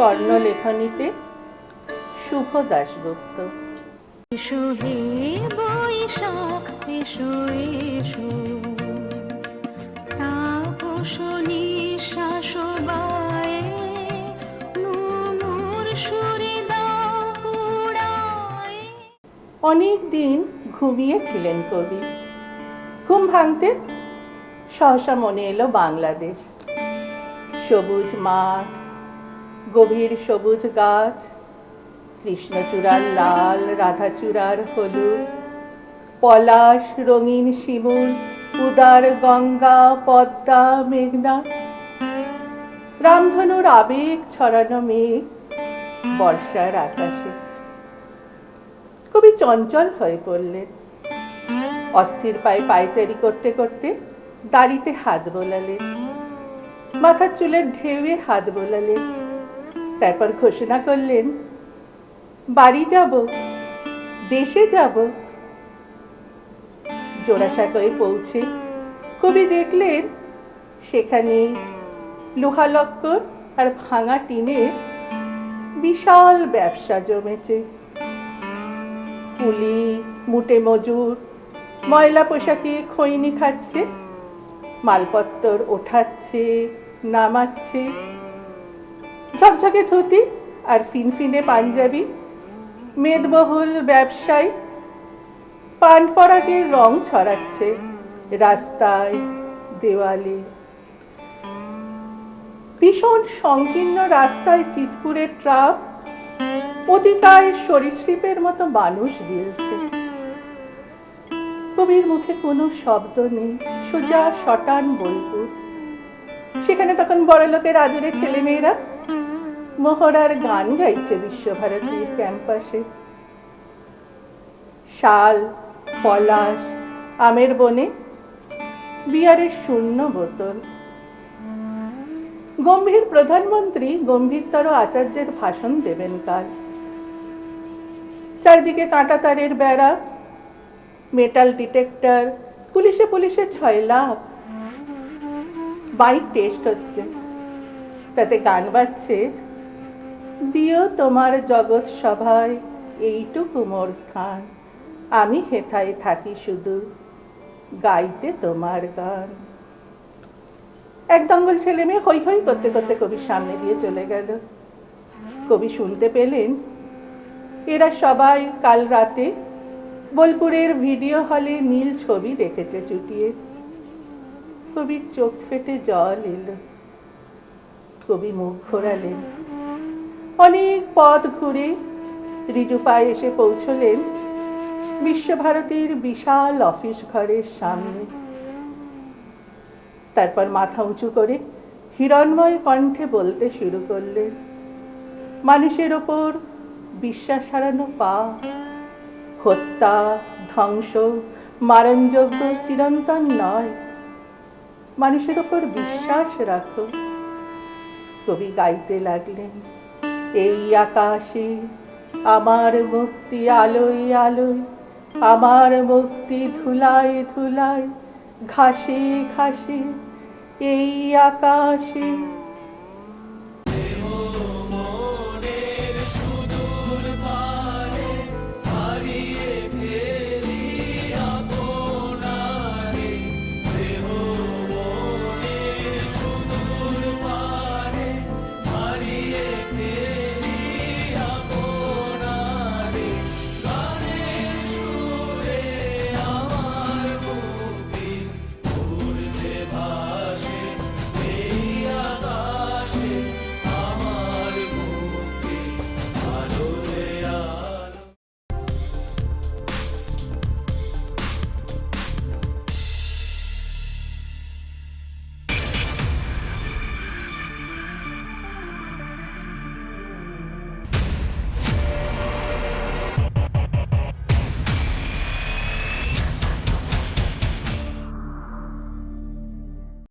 স্বর্ণলেখনীতে শুভ দাশগুপ্ত। এসো হে বৈশাখ এসো এসো, তাপস নিঃশ্বাস বায়ে নুমুর সুরে দাও উড়ায়ে। অনেক দিন ঘুমিয়েছিলেন কবি। ঘুম ভাঙতে সহসা মনে এলো বাংলাদেশ। সবুজ মাঠ, গভীর সবুজ গাছ, কৃষ্ণচূড়ার লাল, রাধাচূড়ার হলুদ, পলাশ, রঙিন শিমুল, উদার গঙ্গা, পদ্মা, মেঘনা, রামধনুর আবেগ ছড়ানো মেঘ বর্ষার আকাশে। কবি চঞ্চল হয়ে পড়লেন। অস্থির পায়ে পায়চারি করতে করতে দাড়িতে হাত বোলালেন, মাথার চুলের ঢেউয়ে হাত বোলালেন। তারপর ঘোষণা করলেন, বাড়ি যাব, দেশে যাব। জোড়াসাঁকোয় পৌঁছে কবি দেখলেন সেখানে লোহালক্কর আর ভাঙা টিনের বিশাল ব্যবসা জমেছে। কুলি, মুটে মজুর ময়লা পোশাকে খৈনি খাচ্ছে, মালপত্তর ওঠাচ্ছে, নামাচ্ছে। ঝকঝকে ধুতি আর ফিনফিনে পাঞ্জাবি মেদবহুল ব্যবসায়ী পান পরাগের রং ছড়াচ্ছে রাস্তায়, দেওয়ালে। ভীষণ সংকীর্ণ রাস্তায় চিতপুরের ট্রাক অতিকায় সরীসৃপের মতো মানুষ গিলছে। কবির মুখে কোনো শব্দ নেই, সোজা শটান বোলপুর। সেখানে তখন বড়লোকের আদুরে ছেলেমেয়েরা মোহরার গান গাইছে বিশ্বভারতীর ক্যাম্পাসে। শাল, পলাশ, আমের বনে বিয়ারের শূন্য বোতল। গম্ভীর প্রধানমন্ত্রী গম্ভীরতর আচার্যের ভাষণ দেবেন কাল। চারদিকে কাঁটাতারের বেড়া, মেটাল ডিটেক্টর, পুলিশে পুলিশে 6 লাখ। বাইক টেস্ট হচ্ছে, তাতে গান বাজছে, দিও তোমার জগৎ সভায় এইটুকু মোর স্থান, আমি হেথায় থাকি শুধু গাইতে তোমার গান। এক দঙ্গল ছেলে মেয়ে হৈ হৈ করতে করতে কবির সামনে দিয়ে চলে গেল। কবি শুনতে পেলেন এরা সবাই কাল রাতে বোলপুরের ভিডিও হলে নীল ছবি দেখেছে চুটিয়ে। কবির চোখ ফেটে জল এলো। কবি মুখ ঘোরালেন। অনেক পথ ঘুরে রিজু পায়ে এসে পৌঁছলেন বিশ্বভারতীর বিশাল অফিস ঘরের সামনে। তারপর মাথা উঁচু করে হিরণ্ময় কণ্ঠে বলতে শুরু করলেন, মানুষের ওপর বিশ্বাস হারানো পাপ, হত্যা, ধ্বংস, মারণযোগ্য, চিরন্তন নয়। মানুষের ওপর বিশ্বাস রাখো। কবি গাইতে লাগলেন, এই আকাশে আমার মুক্তি আলোয় আলোয়, আমার মুক্তি ধুলায় ধুলায়, ঘাসে ঘাসে এই আকাশে